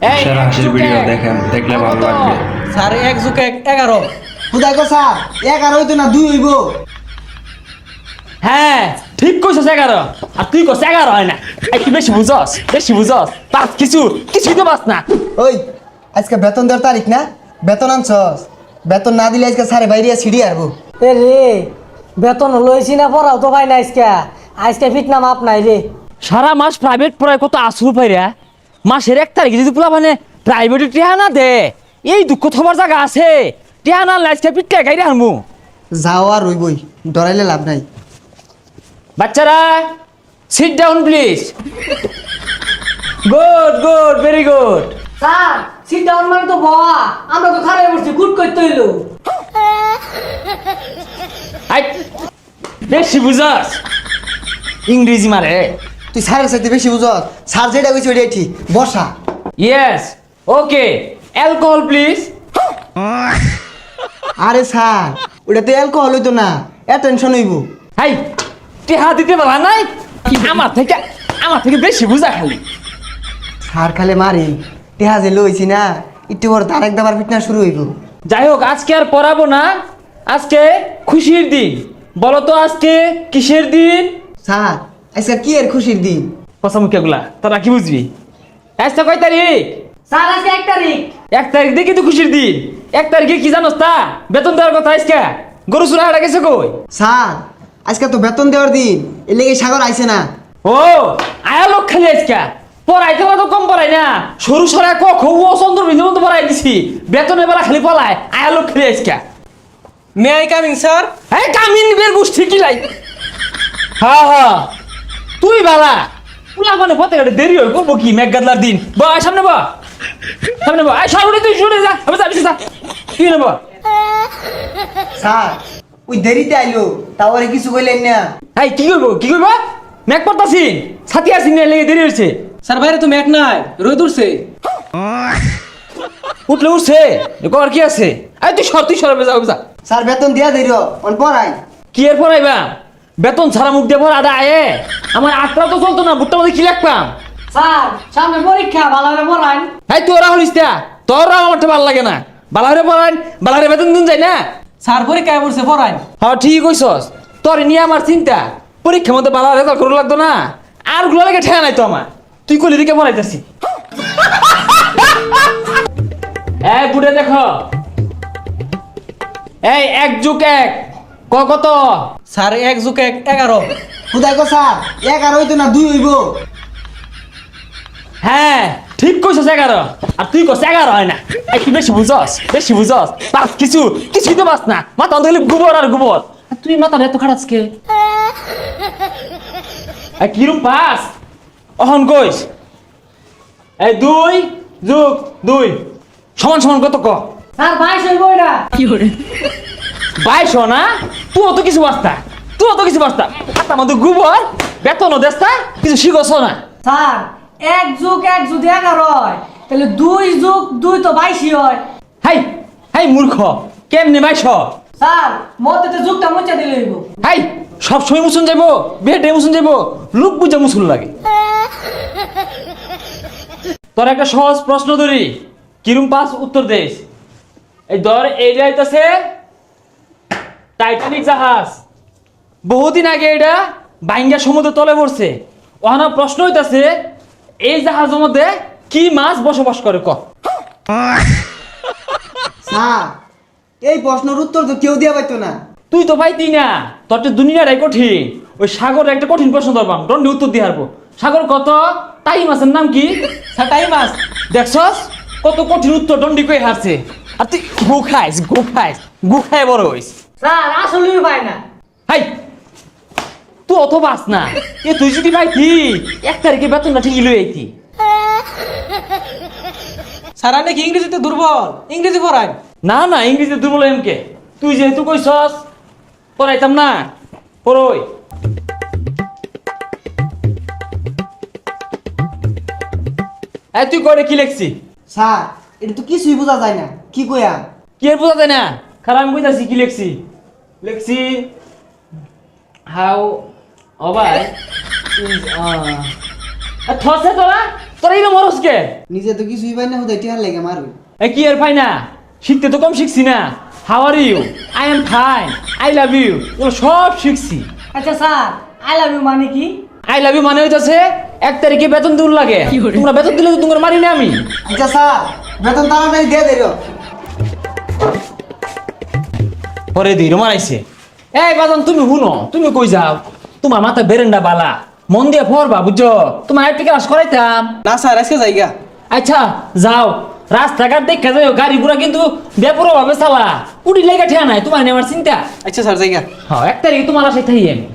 Sir হাসির video দেখেন, দেখলে ভালো লাগবে। স্যার 1+1=11। খুদাই কো স্যার 11 হইতো না 2 হইব। হ্যাঁ ঠিক কইছস 11 আর তুই কস 11 হয় না। একটু বেশি বুঝস পাঁচ কিছুই তো বাস না। ওই আজকে বেতন দেওয়ার তারিখ না, বেতন আনছস? বেতন না দিলে আজকে স্যারে বাইরে সিঁড়ি আরবো। এ রে বেতন লইছি না পড়াও তো ভাই না আজকে ফিটনা মাপ নাই রে। সারা মাস প্রাইভেট পড়ায় কত আসুর পাইরা, মাসের 1 তারিখে যদি পোলা মানে প্রাইভেটে টিহা না দে, এই দুঃখ থবার জায়গা আছে? টিহা না লাইসকে পিটকে গাইরে হারমু। যাও আর রইবই, ডরাইলে লাভ নাই। বাচ্চারা sit down please. Good very good. Sir sit down মানে তো বাবা, আমরা তো খারাপ করছি, গুড করতে হইলো। আই বেশি বুঝাস, ইংরেজি মারে। তুই স্যারের সাথে বেশি বুঝস, স্যার যেটা কইছে ওইটাই ঠিক। বসা। Yes okay, alcohol please. আরে স্যার ওটা তো অ্যালকোহল হইতো না, অ্যাটেনশন হইব। হাই টিহা দিতে পারা নাই, আমার থেকে বেশি বুঝা খালি। স্যার খালে মারি, টেহা যে লইছি না, একটু বড় তার একবার ফিটনেস শুরু হইব। যাই হোক আজকে আর পড়াবো না, আজকে খুশির দিন। বলো তো আজকে কিসের দিন? স্যার আজকে কি এর খুশির দিন? কসামুখিয়াগুলা তোরা কি বুঝবি? আজকে কয় তারিখ? স্যার আজকে 1 তারিখ। 1 তারিখ দেখি তো খুশির দিন। 1 তারিখে কি জানোস তা? বেতন দেওয়ার কথা আজকে। গরু চুরা হারা গেছে কই? স্যার আজকে তো বেতন দেওয়ার দিন, এর লেগে সাগর আইছে না। ও আয়া লোক খালি আজকে পড়াইতে তো কম পড়াই না, সরু সরাই ক খ ও চন্দ্র বিন্দু মতো পড়াই দিছি। বেতনের বেলা খালি পলায়, আয়া লোক খালি আজকে। May I coming sir? হ্যাঁ কামিন বের গোষ্ঠী কি লাই। হ্যাঁ তুই বালা পুলা মানে পথে ঘাটে দেরি হয়, করবো কি? মেঘগাদলার দিন বা সামনে বা আয় সামনে তুই শুনে যা, আমি যাবি যা। কি নেব? স্যার ওই দেরিতে আইলো, তাও আর কিছু কইলেন না। এই কি করবো মেঘ পড়তাছি, ছাতি আসি নিয়ে লেগে দেরি হয়েছে। স্যার বাইরে তো মেঘ নাই, রোদ উঠছে। উঠছে কর কি আছে? আয় তুই সরবে যাও যা। স্যার বেতন দিয়া দেরি অন পড়াই। কি এর পড়াইবা? বেতন ছাড়া মুখ দিয়ে পড়া আদা আয়ে আমার আটটা তো চলতো না, বুটটা মধ্যে কি লিখবাম? স্যার সামনে পরীক্ষা, ভালো করে পড়ান। এই তোরা হলিস তা, তোরা আমারটা ভালো লাগে না। বালারে পড়ান, বালারে বেতন দিন যায় না। স্যার পরীক্ষায় পড়ছে পড়ান। হ্যাঁ ঠিক কইছস, তোর নিয়ে আমার চিন্তা। পরীক্ষার মধ্যে বালা রেজাল্ট করে লাগতো না, আর গুলো লাগে ঠেয়া নাই তো আমার। তুই কলি দিকে পড়াইতেছি। এই বুড়ে দেখো, এই 1+1 কত? স্যার 1+1=11। খুদাই কো স্যার 11 হইতো না 2 হইব। হ্যাঁ ঠিক কইছস 11, আর তুই কস 11 হয় না। একটু বেশি বুঝস পাস কিছুই তো বাস না। মাথা অন্ধ খালি গোবর আর গোবর। আর তুই মাথা এত খারাপ কে? কিরম পাস অহন কইস? এই 2+2 সমান কত ক? স্যার 22 হইব এটা। কি করে 22 না? তুই তো কিছু বাস্তা, হাতা মধ্যে গোবর, বেতনও দেস্তা, কিছু শিখছ না। স্যার 1+1 যদি 11 হয়, তাহলে 2+2 তো 22 হয়। হাই মূর্খ, কেমনে 22? স্যার মধ্যে যুগটা মুছে দিলে হইব। হাই সব সময় মুসুন যাইব, বেটে মুসুন যাইব, লোক বুঝা মুসুন লাগে। তোর একটা সহজ প্রশ্ন ধরি, কিরম পাস উত্তর দেশ। এই ধর এই যাইতাছে টাইটানিক জাহাজ, বহুদিন আগে এটা বাইঙ্গা সমুদ্র তলে পড়ছে। ওখানে প্রশ্ন হইতাছে এই জাহাজের মধ্যে কি মাছ বসবাস করে ক? স্যার এই প্রশ্নের উত্তর তো কেউ দিয়া পাইতো না। তুই তো পাইতি না, তোর তো দুনিয়াটাই কঠিন। ওই সাগর একটা কঠিন প্রশ্ন ধরবাম, দণ্ডে উত্তর দিয়ে হারবো। সাগর কত? টাই মাছের নাম কি? স্যার টাই মাছ। দেখছস কত কঠিন উত্তর দণ্ডি কই হারছে। আর তুই গু খায় বড় হইস। স্যার আসলেই পায় না। হাই তুই অত বাস না, তুই যদি পাইতি 1 তারিখে বেতনটা ঠিকই লই আইতি। স্যার আপনি কি ইংরেজিতে দুর্বল? ইংরেজি পড়ান। না ইংরেজিতে দুর্বল এমকে, তুই যেহেতু কইছস পড়াইতাম না। পড়ই তুই করে কি লেখছি? স্যার এটা তো কিছুই বোঝা যায় না, কি কইয়া? কি আর বোঝা যায় না? খারাপ আমি কইতাছি কি লেখছি হাউ অবাই ইজ থসে তোরা তোরা এই মরস কে নিজে তো কিছুই পাই না হুদাই টিহার লাগে মারবে এ কি আর পাই না শিখতে তো কম শিখছি না how are you I am fine I love you ওগুলো সব শিখছি আচ্ছা স্যার আই লাভ ইউ মানে কি? আই লাভ ইউ মানে হইতাছে 1 তারিখে বেতন দূর লাগে তোমরা বেতন দিলে তো তোমার মারি না আমি আচ্ছা স্যার বেতন তাড়াতাড়ি দিয়ে দেরো পরে দিই মারাইছে এই বাদন তুমি হুনো তুমি কই যাও তোমার মাথা বেরেন্ডা বালা মন দিয়ে পড়বা বুঝছো তোমার একটা ক্লাস করাইতাম না স্যার আজকে যাইগা আচ্ছা যাও রাস্তাঘাট দেখা যাও গাড়ি ঘোড়া কিন্তু বেপরোয়া ভাবে চালা উড়ি লেগে ঠিয়া নাই তোমার নেওয়ার চিন্তা আচ্ছা স্যার যাইগা হ্যাঁ 1 তারিখে তোমার আশায় থাকি আমি